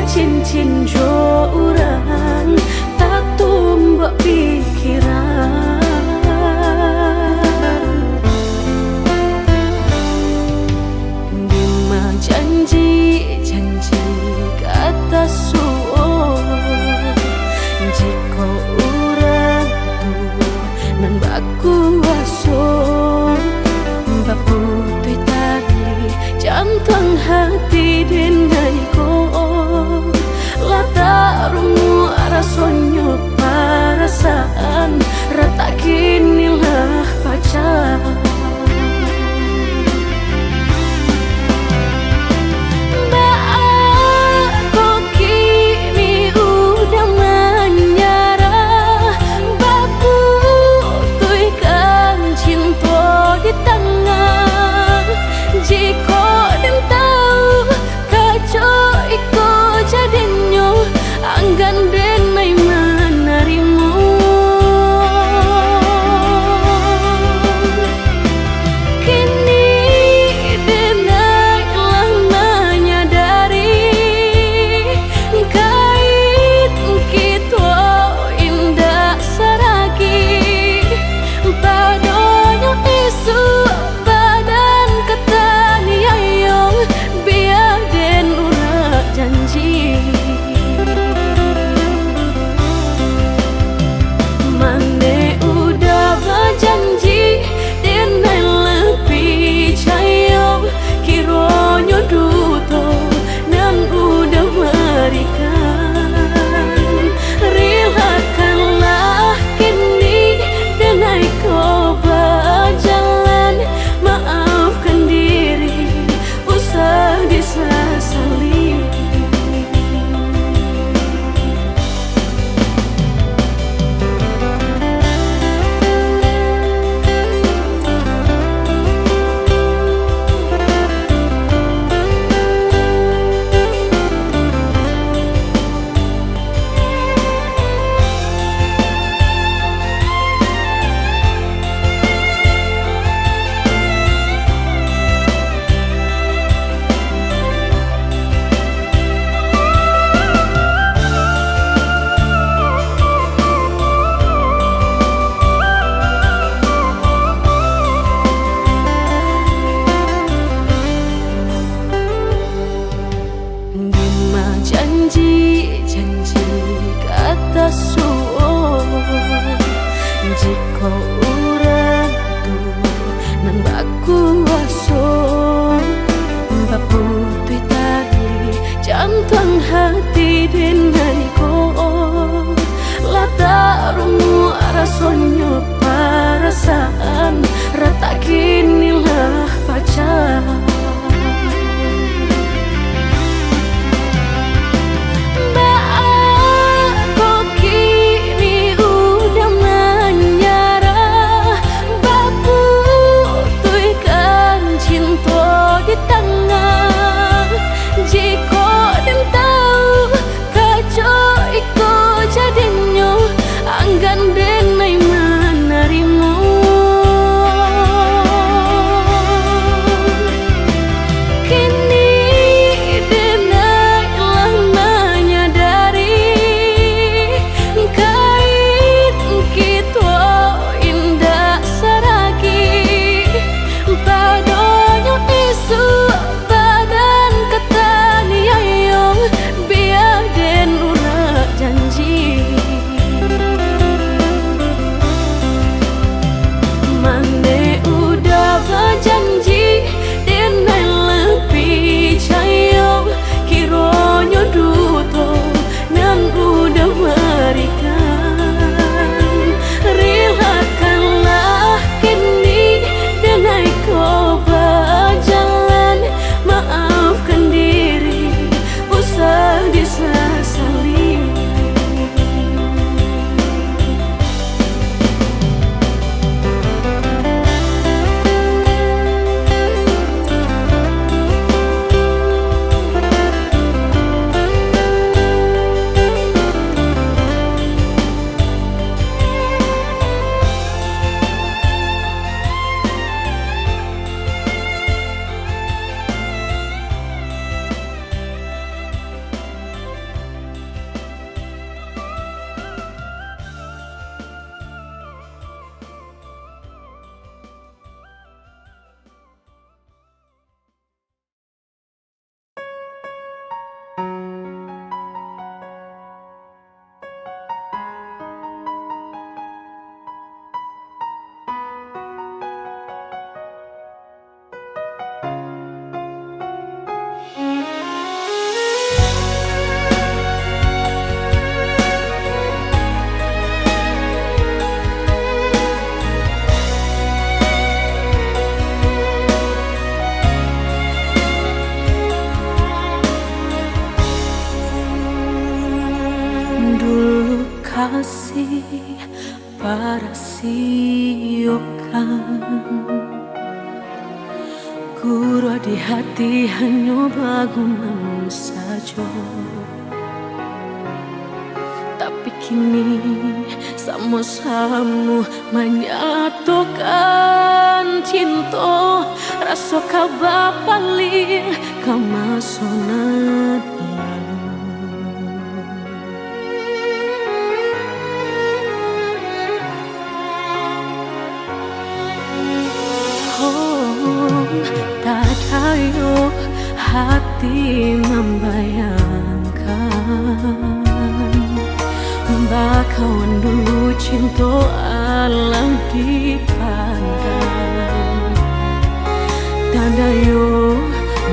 cincin jo urang tak tumbak pikiran. Bima janji kata suo jika urang tu nan baku aso baputui tali jantung hati denai ko latarumu rasonyo perasaan rata kinilah pacar. Janji kata suo jika urang tu nan baku aso baputui tali jantung hati denai ko latarumu rasonyo perasaan rata kinilah pacar. kasih para siokan Guru di hati hanya baguman saja. Tapi kini sama-sama menyatukan cinta. Rasa kabar paling kemasonan tayo hati membayangkan bakawan dulu cinta alam dipandang tadayo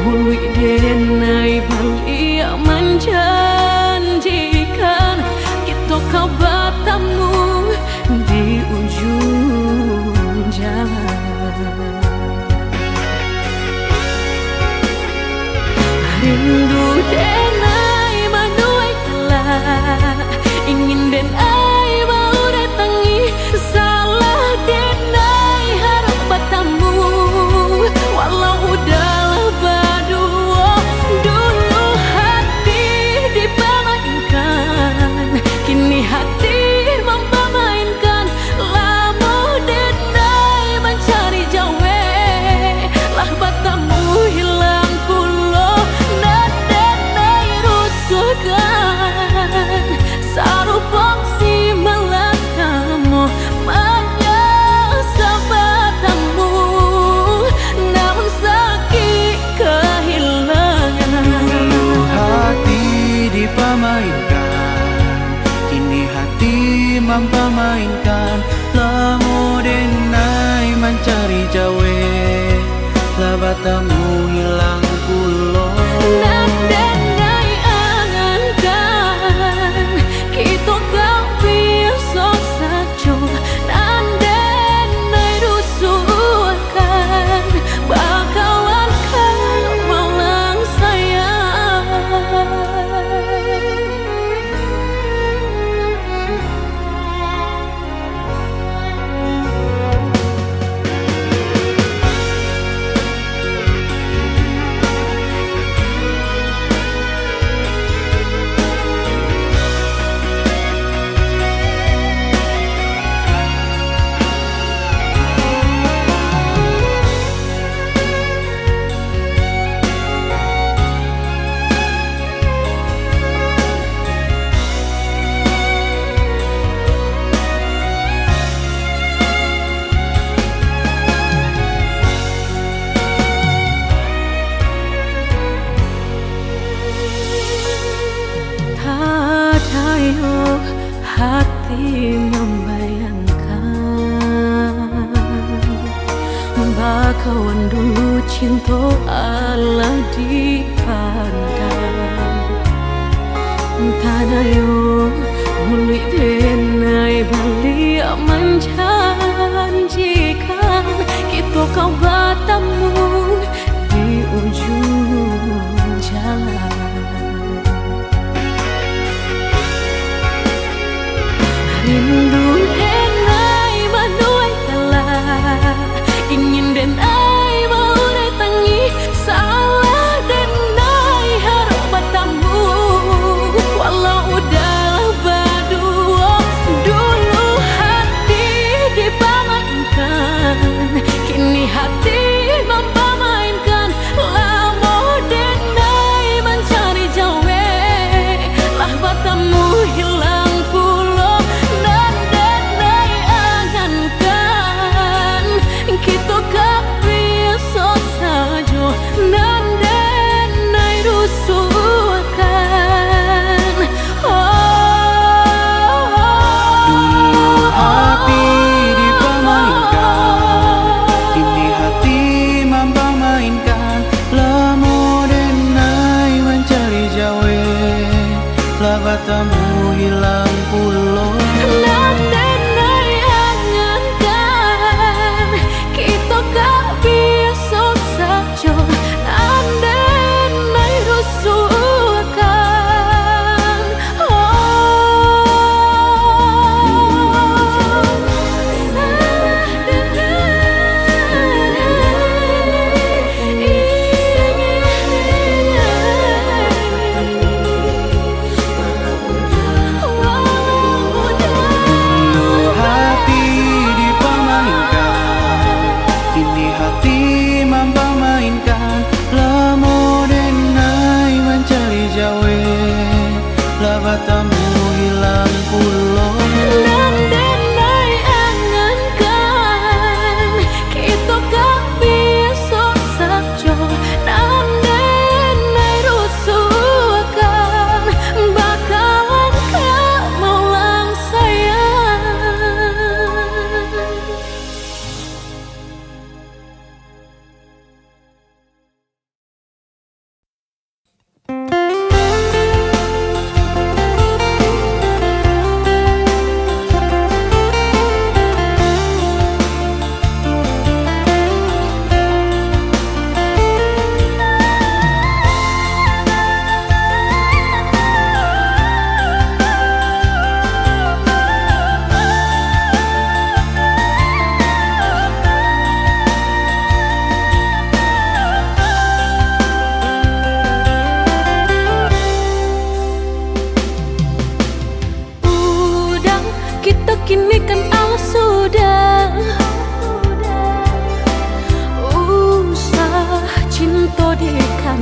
mului denai balik menjanjikan kita kau bertemu di ujung jalan. Rindu denai manuai telah ingin denai mau datangi salah denai harap bertemu walau udahlah berdua dulu hati dipermainkan kini hati mempermainkan lama denai mencari jawe lah bertemu hilang pulau sarupang si melatamu menyesal bertemu namun sakit kehilangan. Dulu hati dipermainkan kini hati mempermainkan lamo denai mencari jawe lah bertemu hilang pulau hati membayangkan bakawan dulu cinta Allah dipandang tadayo mului denai balik menjanjikan kita kau bertemu di ujung jalan. Rindu denai manuai telah ingin denai mau datangi salah denai harap bertemu walau udahlah berdua dulu hati dipermainkan kini hati mempermainkan lama denai mencari jawe lah bertemu hilang pulau kita kak biasa saja dan denai rusuhkan. Dulu hati dipermainkan kini hati mempermainkan lamo denai mencari jawe lah bertemu hilang pulau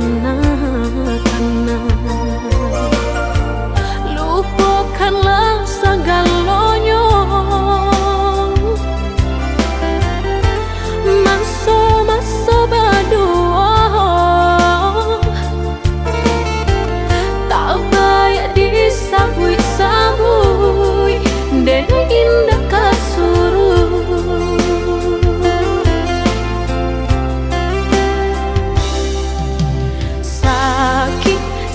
tanah-tanah. Lupakanlah segalanya, masa-masa berdua tak baik disabui-sabui dan indah kasuruh.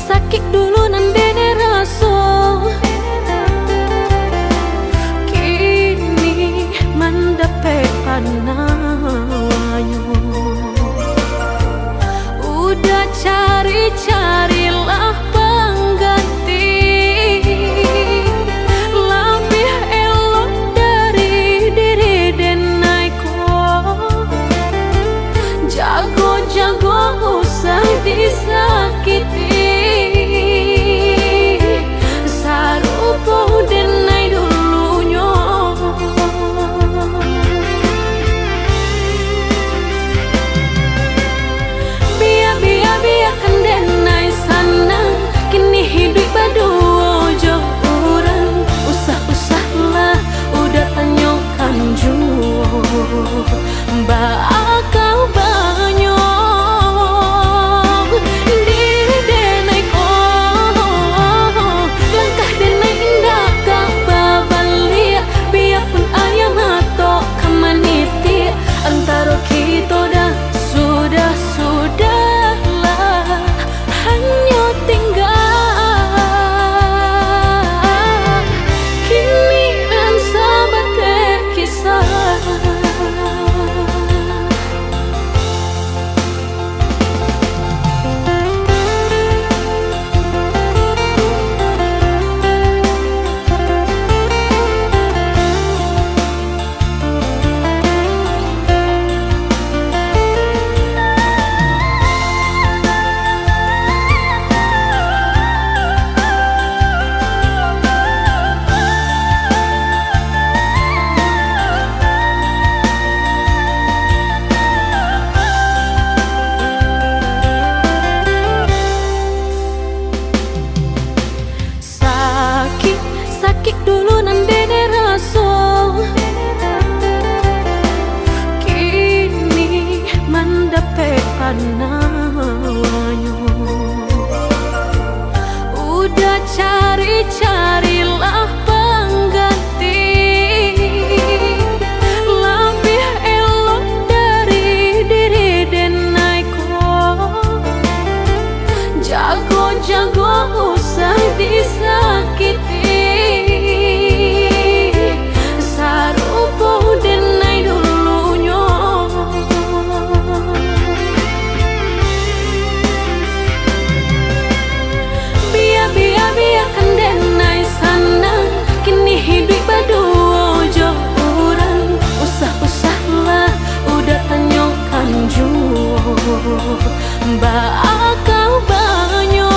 Sakit dulu nandene rasa, kini mendapat panawanya. Udah cari-carilah pengganti, lebih elok dari diri denaiku. Jago-jago usah disakiti, sarupo denai dulunya. Biarkan denai sana, kini hidup berdua jo orang. Usah-usahlah udah tanyakan jua, bakal banyak diri denai ko. Langkah denai indah kau babalia, biarpun ayam atau kamaniti. Antara kita dah sudahlah, hanya tinggal kini dan sahabat kisah. Sakit dulu nandene rasa, kini mendapat panawanya. Udah cari-carilah pengganti, lebih elok dari diri denaiku. Jago-jago usah disakiti, sarupo denai dulunya. Biarkan denai sana, kini hidup berdua jo orang. Usah-usahlah udah tanyakan jua, bakal banyak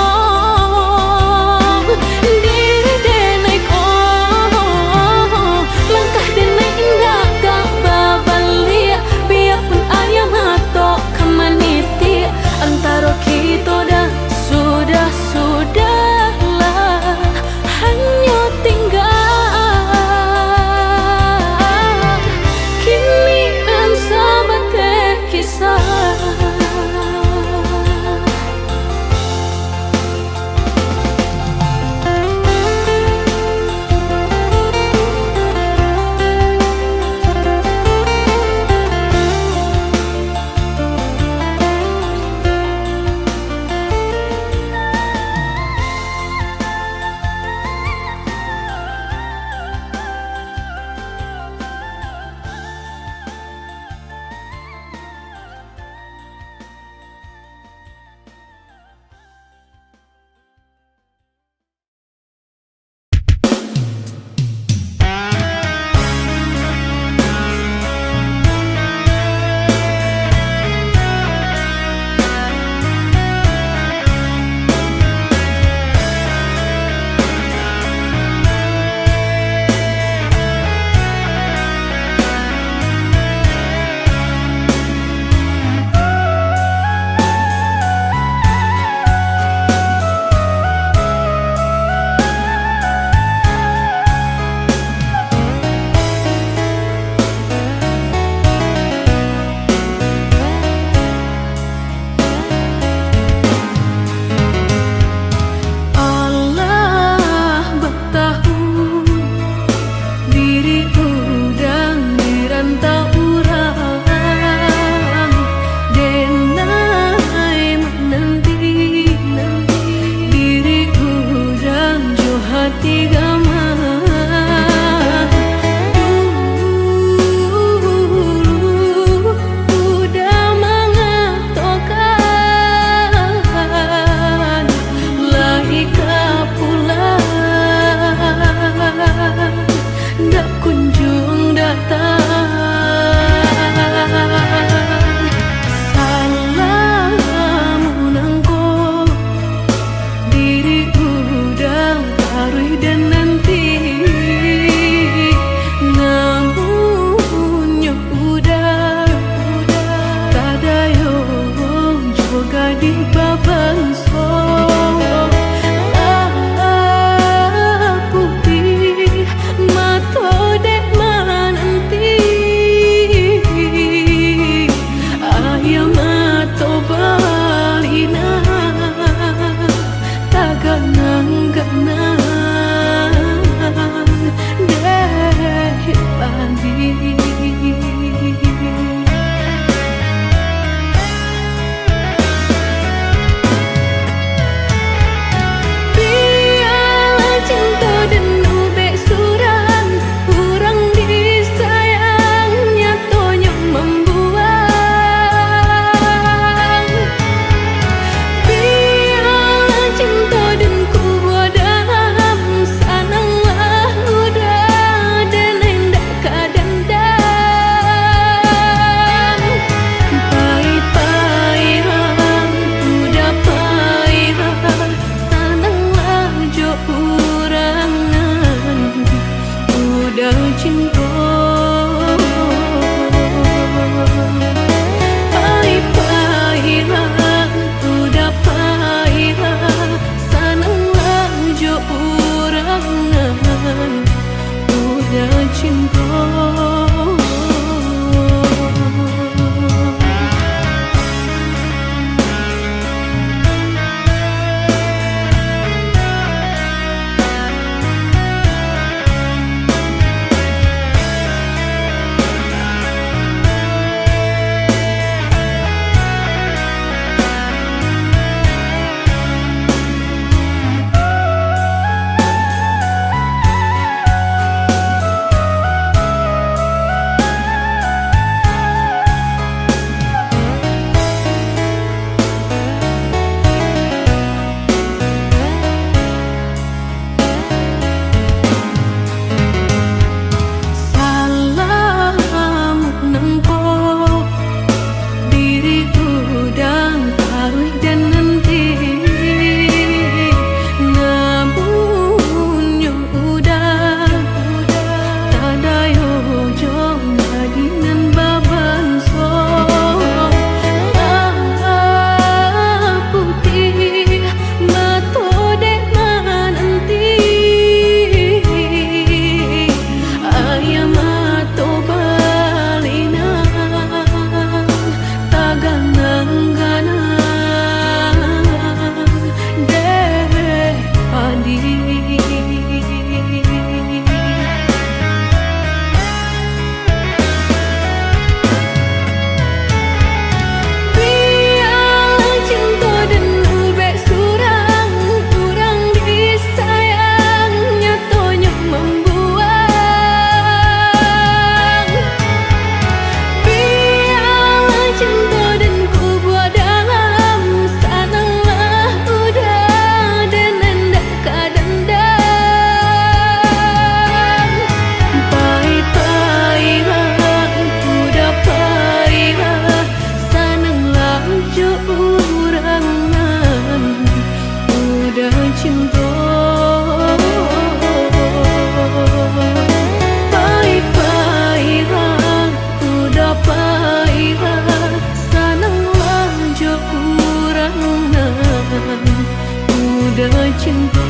udah cinta.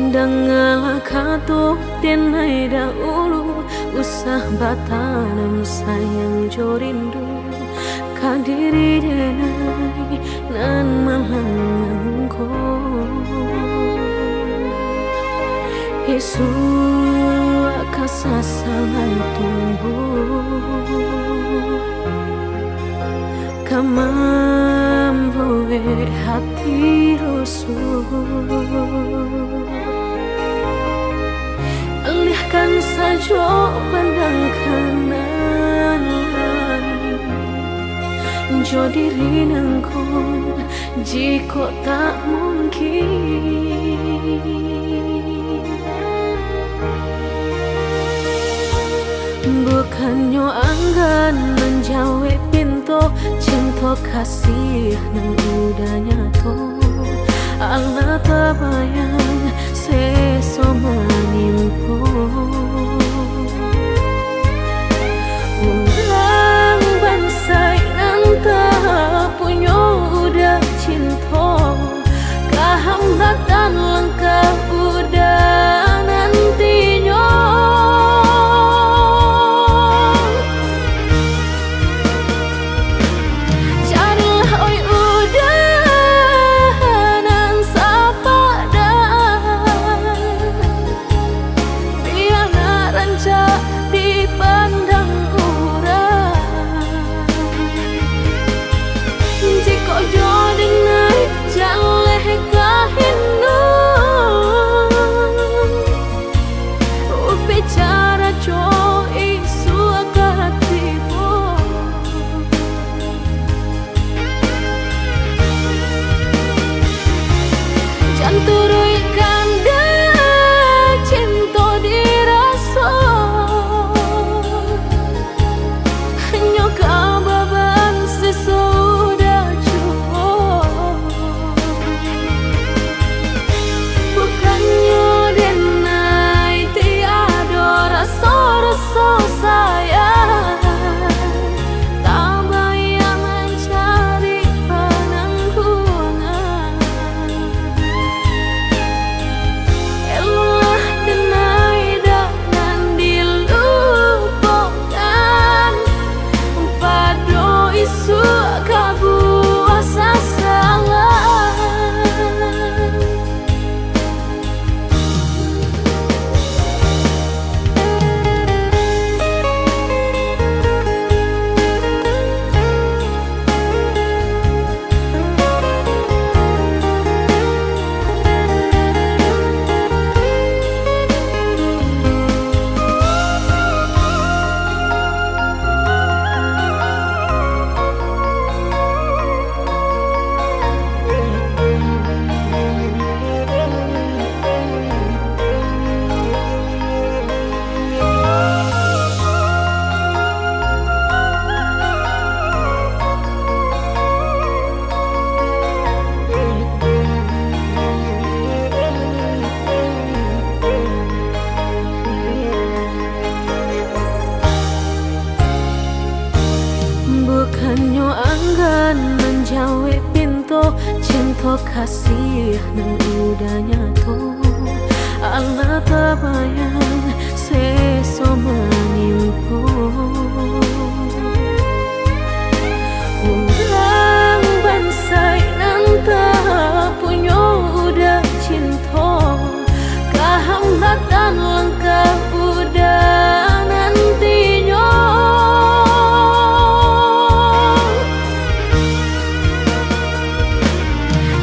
Dangalah katu denai dahulu usah batanam sayang jorindu kadiri denai nan malangko Yesu akasasangan tumbuh kamamboe hati rusuh. Alihkan saja pandang kanan lari jo diri nangkon jika tak mungkin. Bukannya anggan menjauh pintu cinta kasih nang udah nyato Allah terbayang sesama nimpo orang bangsa yang tak punya udah cinta kehambatan langkah udah nantinya. cinta kasih nang udah nyato Allah tabayang seso menimpo Urang bansai nanta punya udah cinta Kehambatan langkah udah nantinya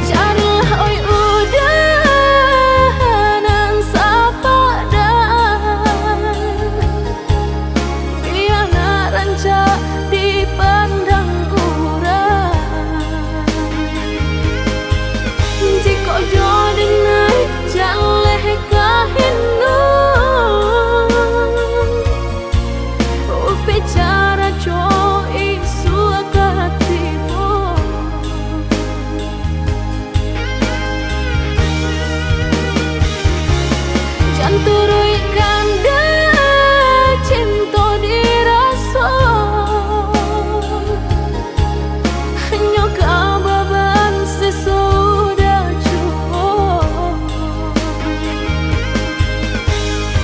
Carilah oi udahan sapadan Biar ranca dipandang urang Jika jodoh naik jaleh kahinu Bicara coy suakatimu Janturui kanda cinta dirasa Hanya kababan sesudah cukup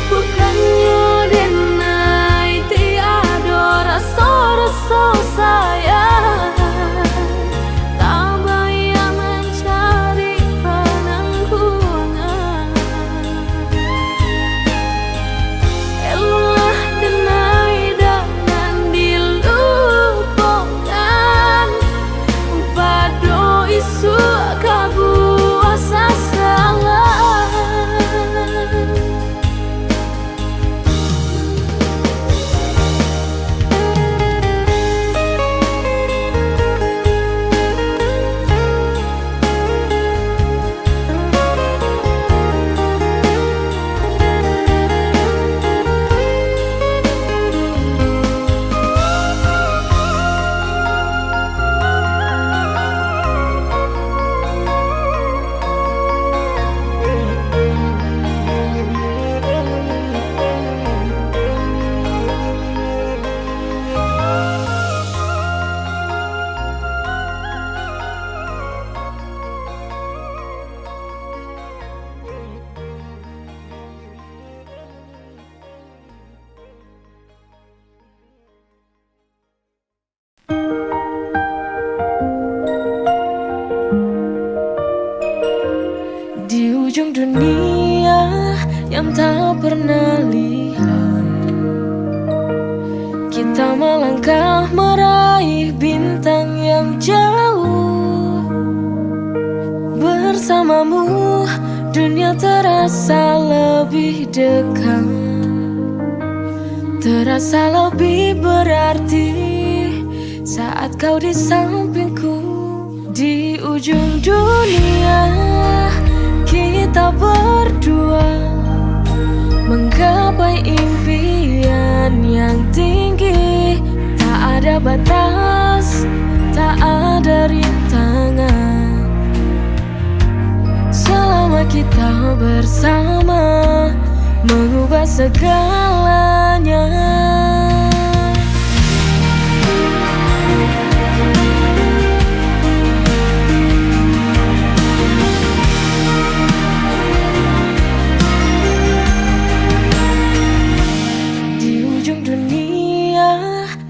Bukannya denai tiada rasa-rasa sayang Tak bayang mencari penanggungan Elulah denai dengan dilupakan Pado isu kabuasa salah Di ujung dunia yang tak pernah lihat Kita melangkah meraih bintang yang jauh Bersamamu dunia terasa lebih dekat Terasa lebih berarti saat kau di sampingku Di ujung dunia kita berdua menggapai impian yang tinggi Tak ada batas, tak ada rintangan Selama kita bersama mengubah segalanya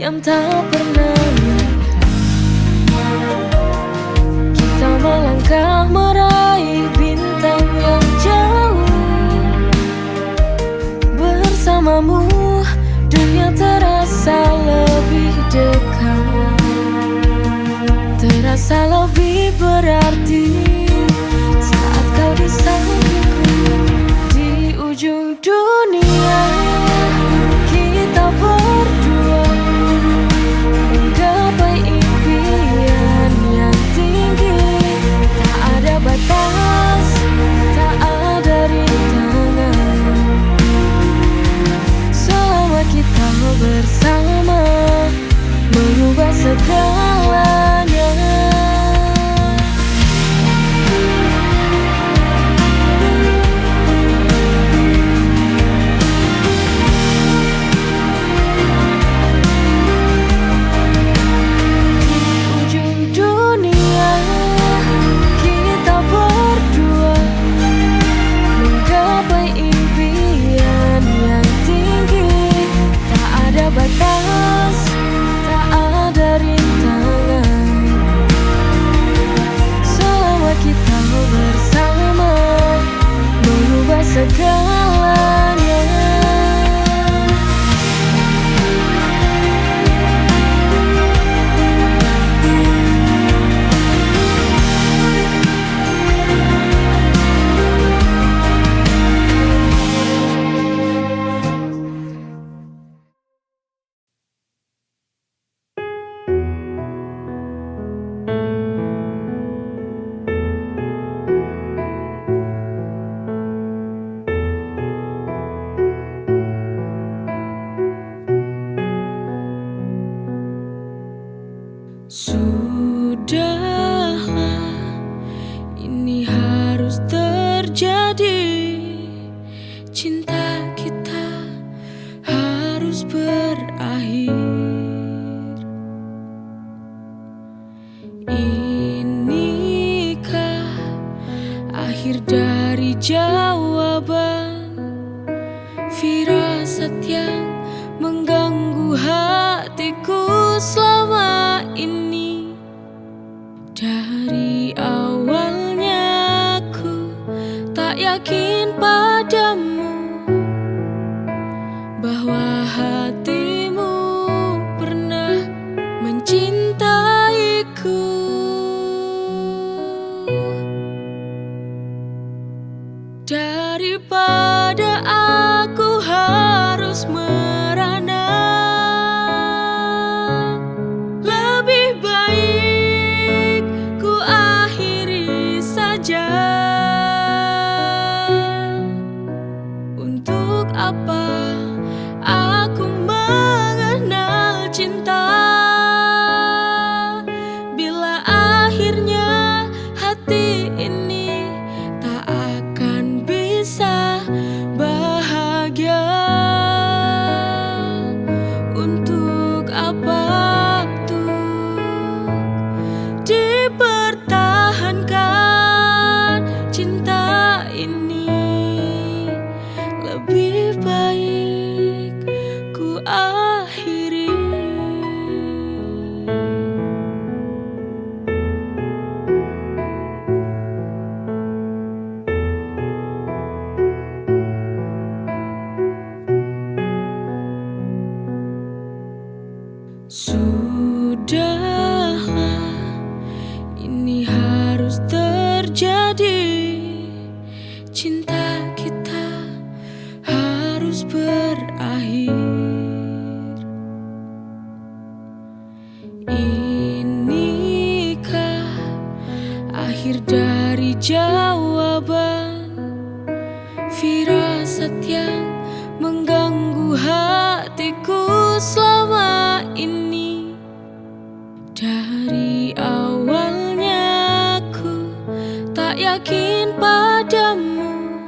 yang tak pernah lihat Kita melangkah meraih bintang yang jauh Bersamamu dunia terasa lebih dekat Terasa lebih berarti saat kau di sampingku Di ujung dunia kita berdua menggapai impian yang tinggi Tak ada batas, tak ada rintangan Selama kita bersama mengubah segalanya Sudahlah, ini harus terjadi. Cinta kita harus berakhir. Inikah akhir dari jawaban firasat yang mengganggu hatiku selama ini? Dari awalnya aku tak yakin padamu bahwa hatimu pernah mencintaiku. Daripada aku harus merana, lebih baik ku akhiri saja. Untuk apa aku mengenal cinta bila akhirnya hati ini tak akan bisa bahagia? Untuk apa tuh dipertahankan cinta ini? Lebih baik ku akhiri. Sudahlah, ini harus terjadi. Cinta kita harus berakhir. Inikah akhir dari jawaban firasat yang mengganggu hatiku selama ini? Dari awalnya aku tak yakin padamu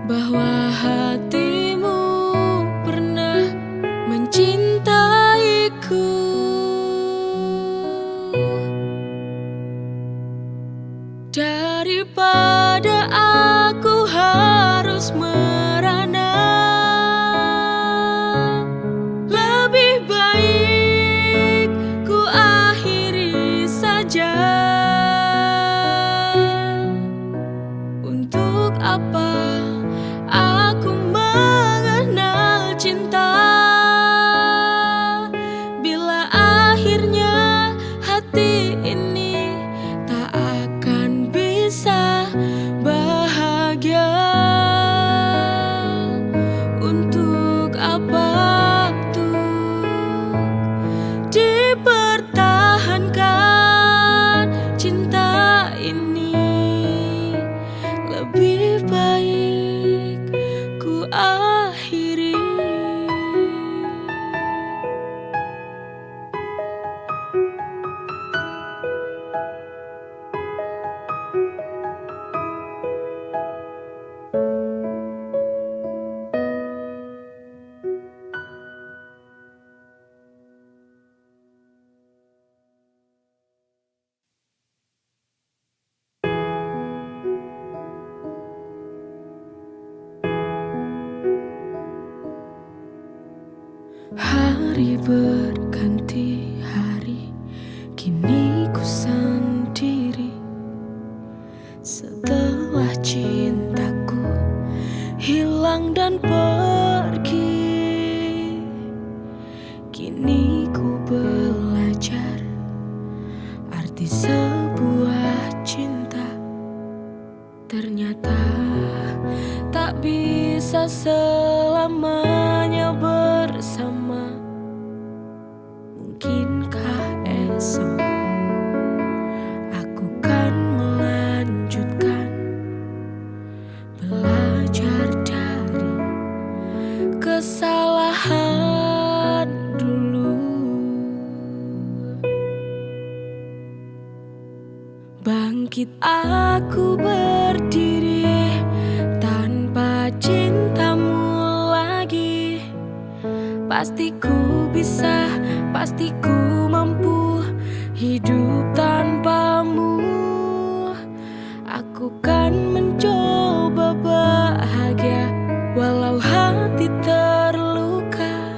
bahwa hatimu pernah mencintaiku. Daripada aku harus merana, lebih baik ku akhiri saja. Untuk apa aku mengenal cinta bila akhirnya hati ini tak akan bisa bahagia? Untuk apa tuh dipertahankan cinta ini? Lebih baik ku akhiri. Hari berganti hari, kini ku sendiri. Setelah cintaku hilang dan pergi, kini ku belajar arti sebuah cinta. Ternyata tak bisa selamanya bersama. Mungkinkah esok aku kan melanjutkan belajar dari kesalahan dulu. Bangkit aku berdiri tanpa cintamu lagi. Pasti ku bisa, pasti ku mampu hidup tanpamu. Aku kan mencoba bahagia walau hati terluka.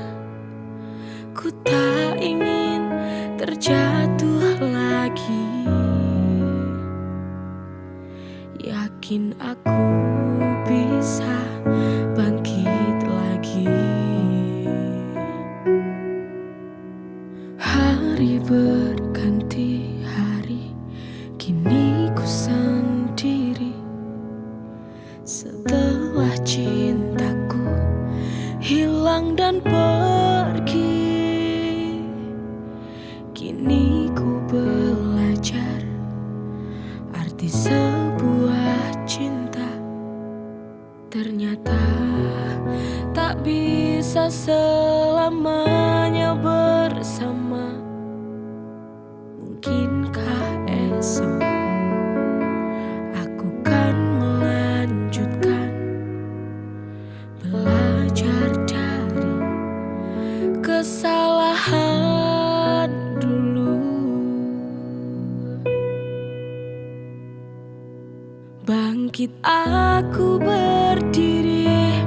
Ku tak ingin terjatuh lagi. Yakin aku bisa bangkit lagi. Hari berganti hari, kini ku sendiri. Setelah cintaku hilang dan pergi, kini ku belajar arti sebuah cinta. Ternyata tak bisa selamanya bersama. Mungkinkah esok aku kan melanjutkan belajar dari kesalahan dulu. Bangkit aku berdiri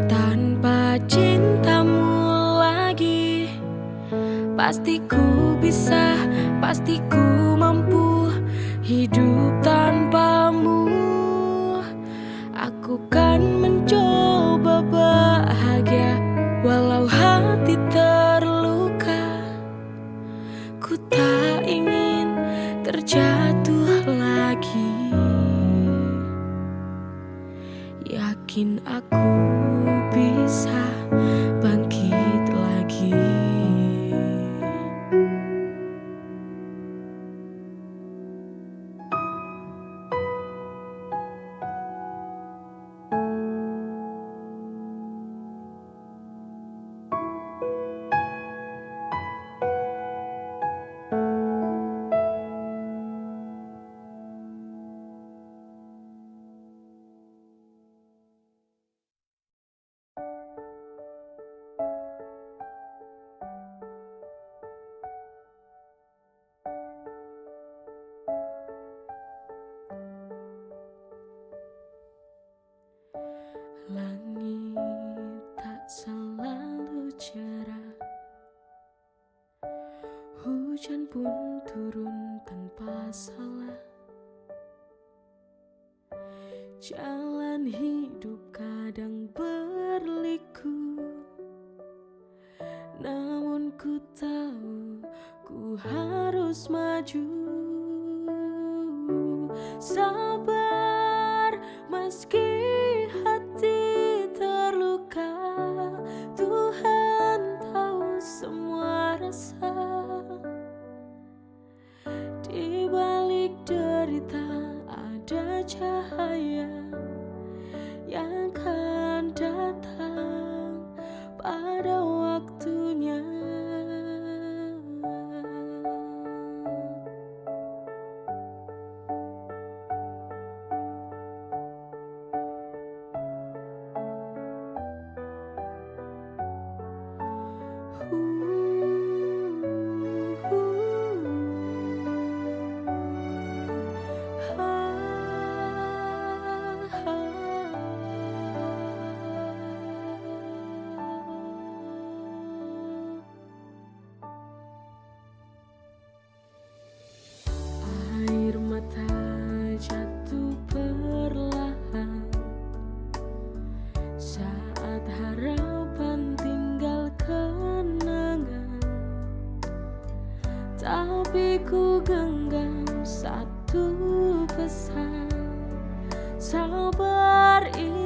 tanpa cintamu lagi. Pasti ku bisa, pasti ku mampu hidup tanpamu. Aku kan mencoba bahagia walau hati terluka. Ku tak ingin terjatuh lagi. Yakin aku bisa bangkit lagi. Langit tak selalu cerah, hujan pun turun tanpa salah. Jalan hidup kadang berliku, namun ku tahu ku harus maju. Sabar meski hati terluka, Tuhan tahu semua rasa. Di balik derita ada cahaya yang akan datang pada waktunya. Air mata jatuh perlahan saat harapan tinggal kenangan. Tapi ku genggam satu pesan, sabar ini